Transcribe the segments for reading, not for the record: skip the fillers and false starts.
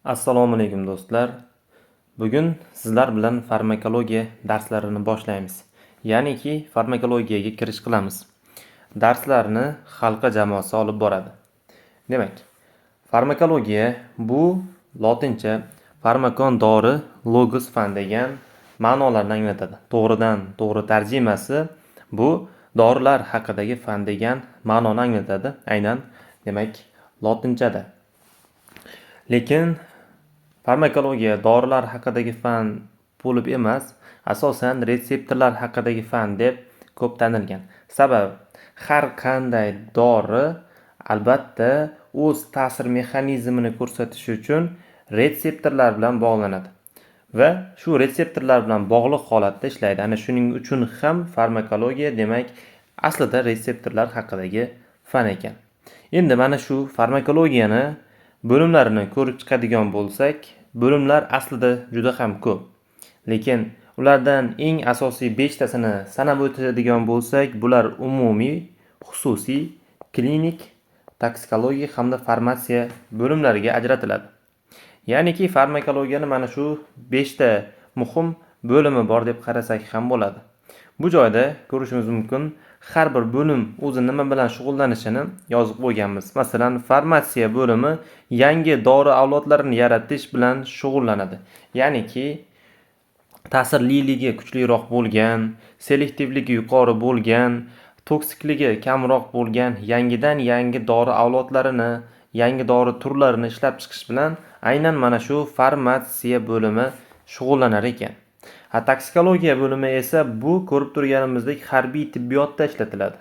Assalomu alaykum do'stlar. Bugun sizlar bilan farmakologiya darslarini boshlaymiz. Ya'niki farmakologiyaga kirish qilamiz. Darslarni halqa jamoasi olib boradi. Demak, farmakologiya bu lotincha farmakon dori, logos fan degan ma'nolarni anglatadi. To'g'ridan to'g'ri tarjimasi bu dorilar haqidagi fan degan ma'noni anglatadi. Aynan demak lotinchada. Lekin farmakologiya dorilar haqidagi fan bo'lib emas, asosan retseptorlar haqidagi fan deb ko'p tanilgan. Sabab har qanday dori albatta o'z ta'sir mexanizmini ko'rsatish uchun retseptorlar bilan bog'lanadi va shu retseptorlar bilan bog'liq holatda ishlaydi. Ana shuning uchun ham farmakologiya demak aslida retseptorlar haqidagi fan ekan. Endi mana shu farmakologiyani bo'limlarini ko'rib chiqadigan bo'lsak, bo'limlar aslida juda ham ko'p. Lekin ulardan eng asosiy 5 tasini sanab o'tadigan bo'lsak, bular umumiy, xususiy, klinik, toksikologiya hamda farmatsiya bo'limlariga ajratiladi. Ya'niki farmakologiyani mana shu 5 ta muhim bo'limi bor deb qarasak ham bo'ladi. Bu joyda ko'rishimiz mumkin, har bir bo'lim o'zi nima bilan shug'ullanishini yozib qo'yganmiz. Masalan, farmatsiya bo'limi yangi dori avlodlarini yaratish bilan shug'ullanadi. Ya'niki ta'sirliligi kuchliroq bo'lgan, selektivligi yuqori bo'lgan, toksikligi kamroq bo'lgan yangidan yangi dori avlodlarini, yangi dori turlarini ishlab chiqish bilan aynan mana shu farmatsiya bo'limi shug'ullanar ekan. Toksikologiya bo'limi esa bu ko'rib turganimizdek harbiy tibbiyotda ishlatiladi.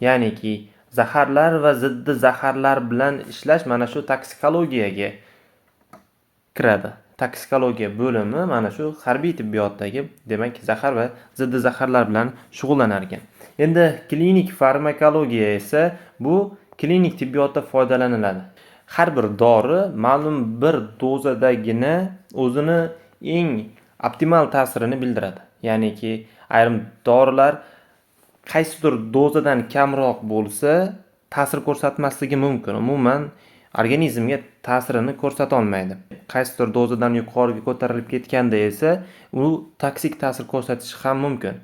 Ya'niki zaharlar va ziddi zaharlar bilan ishlash mana shu toksikologiyaga kiradi. Toksikologiya bo'limi mana shu harbiy tibbiyotdagi demak zahar va ziddi zaharlar bilan shug'ullanar ekan. Endi klinik farmakologiya esa bu klinik tibbiyotda foydalaniladi. Har bir dori ma'lum bir dozadagina o'zini eng optimal ta'sirini bildiradi. Ya'niki ayrim dorilar qaysidir dozadan kamroq bo'lsa ta'sir ko'rsatmasligi mumkin. Umuman organizmga ta'sirini ko'rsata olmaydi. Qaysidir dozadan yuqoriga ko'tarilib ketganda esa u toksik ta'sir ko'rsatishi ham mumkin.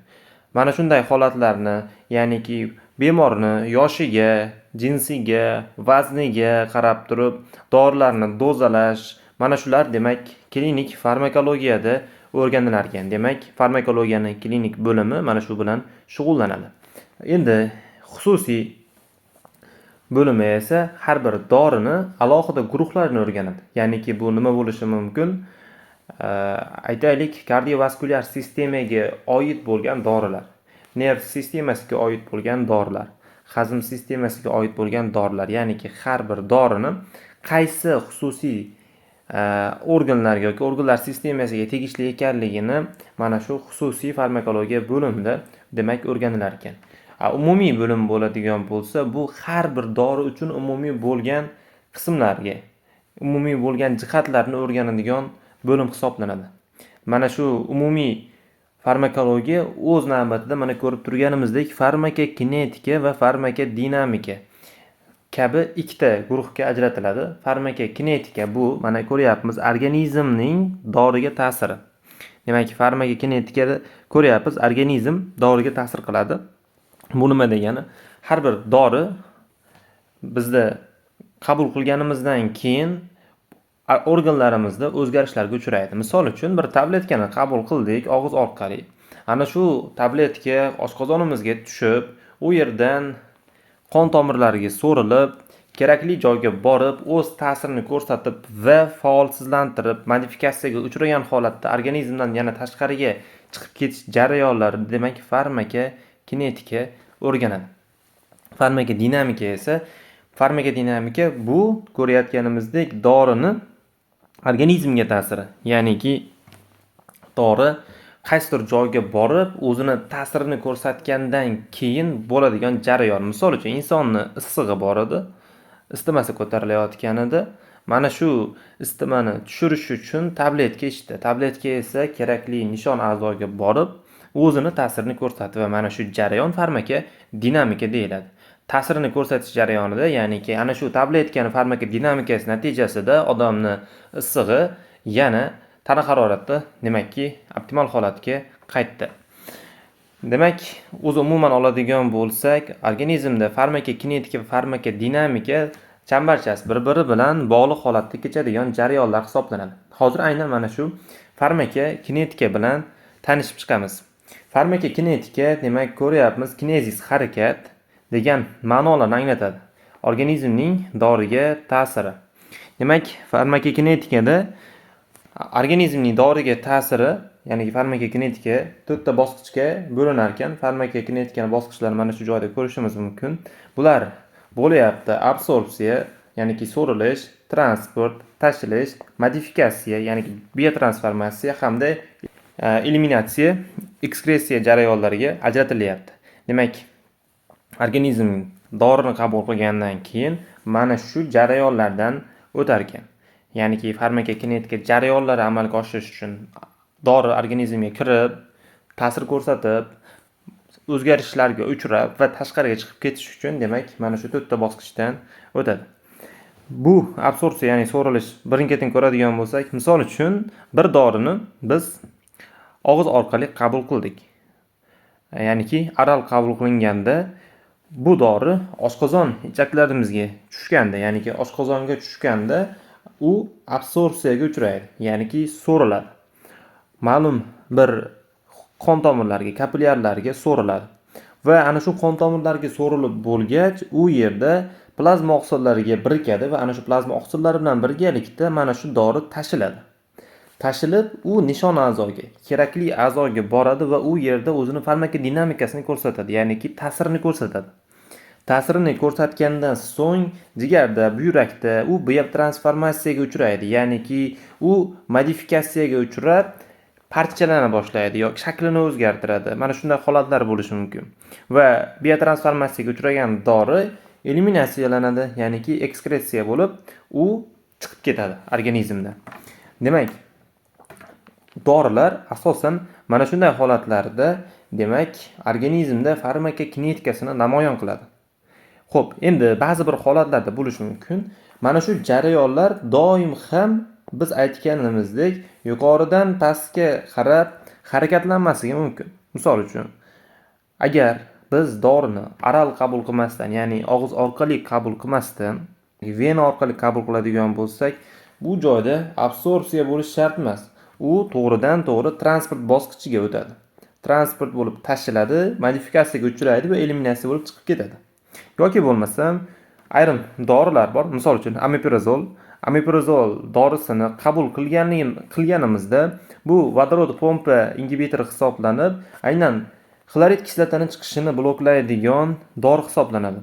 Mana shunday holatlarni, ya'niki bemorni yoshiga, jinsiga, vazniga qarab turib dorilarni dozalash, mana shular demak klinik farmakologiyada o'rganilar ekan. Demak, farmakologiyaning klinik bo'limi mana shu bilan shug'ullanadi. Endi xususiy bo'limi esa har bir dorini alohida guruhlarini o'rganadi. Ya'niki bu nima bo'lishi mumkin? Aytaylik, kardiovaskulyar sistemaga oid bo'lgan dorilar, nerv sistemasiga oid bo'lgan dorilar, hazm sistemasiga oid bo'lgan dorilar, ya'niki har bir dorini qaysi xususiy organlarga yoki organlar sistemasiga tegishli ekanligini mana shu xususiy farmakologiya bo'limida demak o'rganilar ekan. Umumiy bo'lim bo'ladigan bo'lsa, bu har bir dori uchun umumiy bo'lgan qismlarga, umumiy bo'lgan jihatlarni o'rganadigan bo'lim hisoblanadi. Mana shu umumiy farmakologiya o'z navbatida mana ko'rib turganimizdek farmakokinetika va farmakodinamika kabi ikkita guruhga ajratiladi. Farmakokinetika bu mana ko'ryapmiz organizmning doriga ta'siri. Demak, farmakokinetikada ko'ryapmiz organizm doriga ta'sir qiladi. Bu nima degani? Har bir dori bizda qabul qilganimizdan keyin organlarimizda o'zgarishlarga uchraydi. Misol uchun bir tabletkani qabul qildik og'iz orqali. Ana shu tabletka oshqozonimizga tushib, u yerdan qon tomirlariga so'rilib, kerakli joyga borib, o'z ta'sirini ko'rsatib va faolsizlantirib, modifikatsiyaga uchragan holatda organizmdan yana tashqariga chiqib ketish jarayonlari demak farmakokinetika o'rganadi. Farmakodinamika bu ko'rayotganimizdek dorini organizmga ta'siri. Ya'niki dori qaysidir joyga borib, o'zini ta'sirini ko'rsatgandan keyin bo'ladigan jarayon. Misol uchun insonni issig'i bor edi, isitmasi ko'tarilayotganida, mana shu isitimani tushirish uchun tabletka ichdi. Tabletka esa kerakli nishon a'zoga borib, o'zini ta'sirini ko'rsatdi va mana shu jarayon farmakodinamika deyiladi. ta'sirini ko'rsatish jarayonida, ya'niki ana shu tabletkaning farmakodinamikasi natijasida odamni issig'i yana tana harorati demakki optimal holatga qaytdi. Demak, o'zi umuman oladigan bo'lsak, organizmda farmakokinetika va farmakodinamika chambarchas bir-biri bilan bog'liq holatda kechadigan jarayonlar hisoblanadi. Hozir aynan mana shu farmakokinetika bilan tanishib chiqamiz. Farmakokinetika demak ko'ryapmiz, kinezis harakat degan ma'nolarni anglatadi. Organizmning doriga ta'siri. Demak, farmakokinetikada organizmning doriga ta'siri, ya'ni farmakokinetika 4 ta bosqichga bo'linar ekan. Farmakokinetikani bosqichlarini mana shu joyda ko'rishimiz mumkin. Bular bo'lyapti: absorpsiya, ya'ni so'rilish, transport, tashilish, modifikatsiya, ya'ni biotransformatsiya hamda eliminatsiya, ekskressiya jarayonlariga ajratilyapti. Demak, organizm dorini qabul qilgandan keyin mana shu jarayonlardan o'tar ekan. Ya'niki farmakokinetika jarayonlari amalga oshirish uchun dori organizmga kirib, ta'sir ko'rsatib, o'zgarishlarga uchrab va tashqariga chiqib ketish uchun demak mana shu 4 ta bosqichdan o'tadi. Bu absorpsiya, ya'ni so'rilish birin-ketin ko'radigan bo'lsak, misol uchun bir dorini biz og'iz orqali qabul qildik. Ya'niki oral qabul qilinganda bu dori oshqozon ichaklarimizga tushganda, ya'niki oshqozonga tushganda u absorpsiyaga uchraydi, ya'niki so'riladi. Ma'lum bir qon tomirlariga, kapillyarlarga so'riladi va ana shu qon tomirlariga so'rilib bo'lgach, u yerda plazma oqsillariga birikadi va ana shu plazma oqsillari bilan birgalikda mana shu dori tashiladi. Tashilib, u nishon a'zoga, kerakli a'zoga boradi va u yerda o'zini farmakodinamikasini ko'rsatadi, ya'niki ta'sirini ko'rsatadi. Ta'sirini ko'rsatgandan so'ng jigarda, buyrakda u biotransformatsiyaga uchraydi, ya'niki u modifikatsiyaga uchrab parchalana boshlaydi yoki shaklini o'zgartiradi. Mana shunday holatlar bo'lishi mumkin. Va biotransformatsiyaga uchragan dori eliminatsiyalanadi, ya'niki ekskressiya bo'lib, u chiqib ketadi organizmdan. Demak, dorilar asosan mana shunday holatlarda demak organizmda farmakokinetikasini namoyon qiladi. Xo'p, endi ba'zi bir holatlarda bo'lishi mumkin. Mana shu jarayonlar doim ham biz aytganimizdek yuqoridan pastga qarab harakatlanmasligi mumkin. Misol uchun, agar biz dorini oral qabul qilmasdan, ya'ni og'iz orqali qabul qilmasdan, vena orqali qabul qiladigan bo'lsak, bu joyda absorpsiya bo'lishi shart emas. U to'g'ridan-to'g'ri transport bosqichiga o'tadi. Transport bo'lib tashiladi, modifikatsiyaga uchraydi va eliminatsiya bo'lib chiqib ketadi. Yoki bo'lmasam, ayrim dorilar bor. Misol uchun Omeprazol dorisini qabul qilganimizda bu vodorod pompa ingibitori hisoblanib, aynan xlorid kislotani chiqishini bloklaydigan dori hisoblanadi.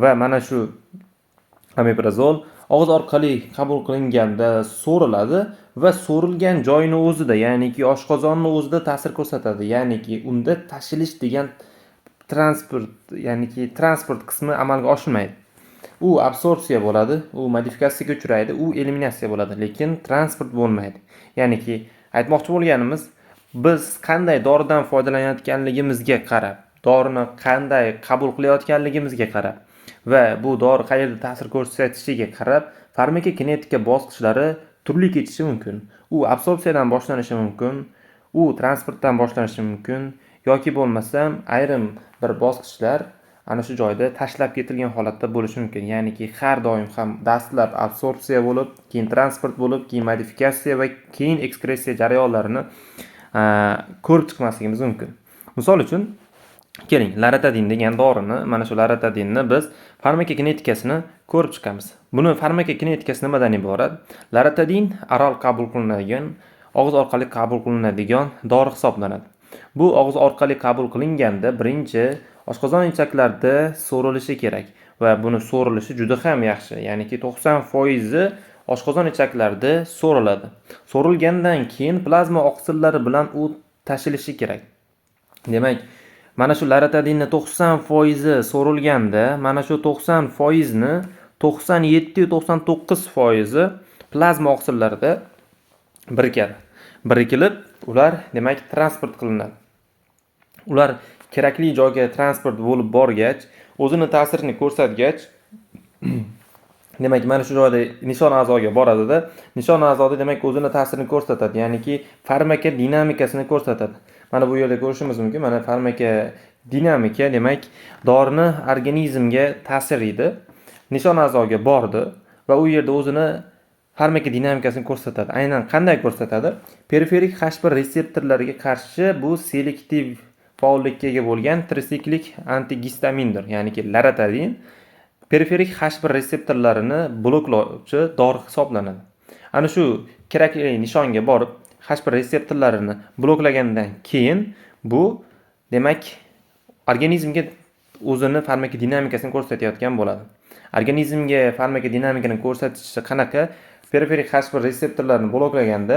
Va mana shu omeprazol og'iz orqali qabul qilinganda so'riladi va so'rilgan joyini o'zida, ya'niki oshqozonni o'zida ta'sir ko'rsatadi. Ya'niki unda tashilish degan transport qismi amalga oshmaydi. U absorpsiya bo'ladi, u modifikatsiyaga uchraydi, u eliminatsiya bo'ladi, lekin transport bo'lmaydi. Ya'niki aytmoqchi bo'lganimiz, biz qanday doridan foydalanayotganligimizga qarab, dorini qanday qabul qilayotganligimizga qarab va bu dori qayerda ta'sir ko'rsatishiga qarab farmakokinetika bosqichlari turli kechishi mumkin. U absorpsiyadan boshlanishi mumkin, u transportdan boshlanishi mumkin yoki bo'lmasam ayrim bir bosqichlar ana shu joyda tashlab ketilgan holatda bo'lishi mumkin. Ya'niki har doim ham dastlab absorpsiya bo'lib, keyin transport bo'lib, keyin modifikatsiya va keyin ekskressiya jarayonlarini ko'rib chiqmasligimiz mumkin. Misol uchun, keling, loratadin degan dorini, mana shu loratadinni biz farmakokinetikasini ko'rib chiqamiz. Buni farmakokinetikasi nimadan iborat? Loratadin oral qabul qilinadigan, og'iz orqali qabul qilinadigan dori hisoblanadi. Bu og'iz orqali qabul qilinganda birinchi oshqozon ichaklarida so'rilishi kerak va buni so'rilishi juda ham yaxshi, ya'niki 90% oshqozon ichaklarida so'riladi. So'rilgandan keyin plazma oqsillari bilan u tashilishi kerak. Demak, mana shu loratadinni 90% so'rilganda, mana shu 90% ni 97-99% plazma oqsillarida birikadi. Birikilib, ular demak transport qilinadi. Ular kerakli joyga transport bo'lib borgach, o'zini ta'sirini ko'rsatgach, demak mana shu joyda nishon a'zoga boradida, nishon a'zoda demak o'zini ta'sirini ko'rsatadi, ya'niki farmaka dinamikasini ko'rsatadi. Mana bu yerda ko'rishimiz mumkin. Mana farmaka dinamika demak dorini organizmga ta'sir edi. Nishon a'zoga bordi va u yerda o'zini farmaka dinamikasini ko'rsatadi. Aynan qanday ko'rsatadi? Periferik H1 retseptorlariga qarshi bu selektiv faollikka ega bo'lgan trisiklik antigistamindir, ya'niki laratadin periferik H1 retseptorlarini bloklovchi dori hisoblanadi. Ana shu kerakli nishonga borib H1 retseptorlarini bloklagandan keyin bu demak organizmga o'zini farmakodinamikasini ko'rsatayotgan bo'ladi. Organizmga farmakodinamikani ko'rsatishi qanaqa? Periferik H1 retseptorlarini bloklaganda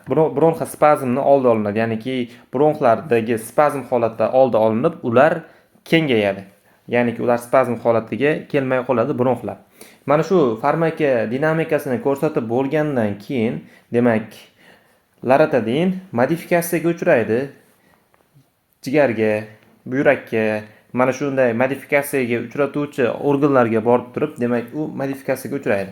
bronxa spazmni oldi olinadi, ya'niki bronxlardagi spazm holati oldi olinib, ular kengayadi. Ya'niki ular spazm holatiga kelmay qoladi bronxlar. Mana shu farmaka dinamikasini ko'rsatib bo'lgandan keyin, demak, laratadin modifikatsiyaga uchraydi. Jigarga, buyrakka, mana shunday modifikatsiyaga uchratuvchi organlarga borib turib, demak, u modifikatsiyaga uchraydi.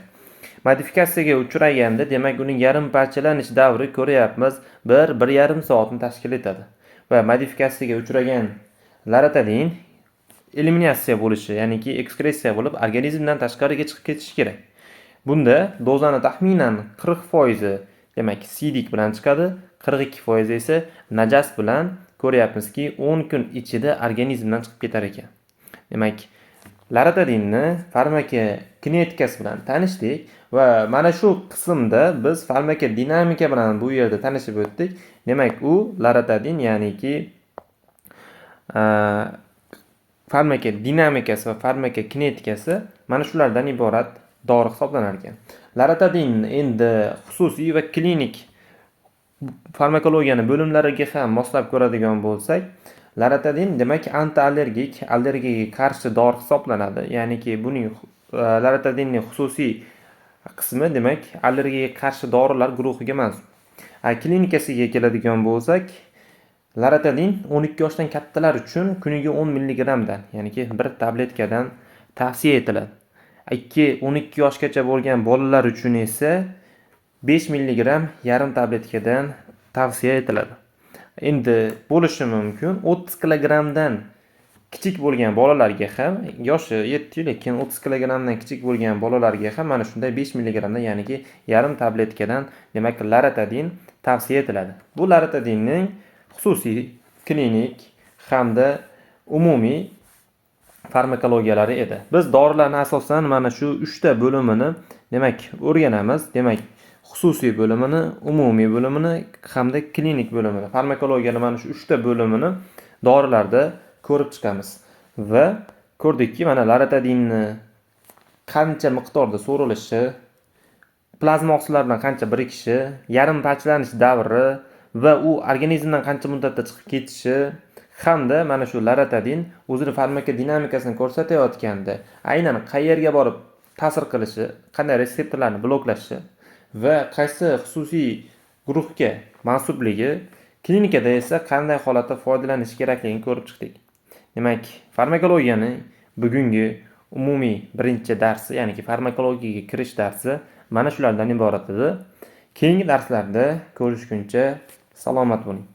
Modifikatsiyaga uchraganda, demak, uning yarim parchalanish davri ko'ryapmiz, 1-1,5 soatni tashkil etadi. Va modifikatsiyaga uchragan laratadin eliminatsiya bo'lishi, ya'niki ekskressiya bo'lib, organizmdan tashqariga chiqib ketishi kerak. Bunda dozani taxminan 40% demak sidik bilan chiqadi, 42% esa najas bilan ko'ryapmizki 10 kun ichida organizmdan chiqib ketar ekan. Demak, laratadinni farmaka kinetikasi bilan tanishdik va mana shu qismda biz farmaka dinamika bilan bu yerda tanishib o'tdik. Demak, u laratadin, ya'niki farmaka dinamikasi va farmaka kinetikasi mana shulardan iborat dori hisoblanar ekan. Laratadin endi xususiy va klinik farmakologiyani bo'limlariga ham moslab ko'radigan bo'lsak, laratadin demak antiallergik, allergiyaga qarshi dori hisoblanadi. Ya'niki buning laratadinning xususiy qismi demak allergiyaga qarshi dorilar guruhiga mansub. Klinikasiga keladigan bo'lsak, laratadin 12 yoshdan kattalar uchun kuniga 10 mg dan, ya'niki 1 tabletkadan tavsiya etiladi. 2-12 yoshgacha bo'lgan bolalar uchun esa 5 mg yarim tabletkadan tavsiya etiladi. Endi bo'lishi mumkin 30 kg dan kichik bo'lgan bolalarga ham, yoshi 7 yil lekin 30 kg dan kichik bo'lgan bolalarga ham mana shunday 5 mg dan, ya'niki yarim tabletkadan demak laratadin tavsiya etiladi. Bu laratadinning xususiy, klinik hamda umumiy farmakologiyalari edi. Biz dorilarni asosan mana shu 3 ta bo'limini demak o'rganamiz. Demak, xususiy bo'limini, umumiy bo'limini hamda klinik bo'limini. Farmakologiyani mana shu 3 ta bo'limini dorilarda ko'rib chiqamiz. Va ko'rdikki, mana laratadinni qancha miqdorda so'rilishi, plazma oqsillar bilan qancha birikishi, yarim parchalanish davri va u organizmdan qancha muddatda chiqib ketishi hamda mana shu laratadin o'zini farmakodinamikasini ko'rsatayotganda aynan qayerga borib ta'sir qilishi, qanday retseptorlarni bloklashi va qaysi xususiy guruhga mansubligi, klinikada esa qanday holatda foydalanish kerakligini ko'rib chiqdik. Demak, farmakologiyani bugungi umumiy birinchi darsi, ya'ni farmakologiyaga kirish darsi mana shulardan iborat edi. Keyingi darslarda ko'rishguncha salomat bo'ling.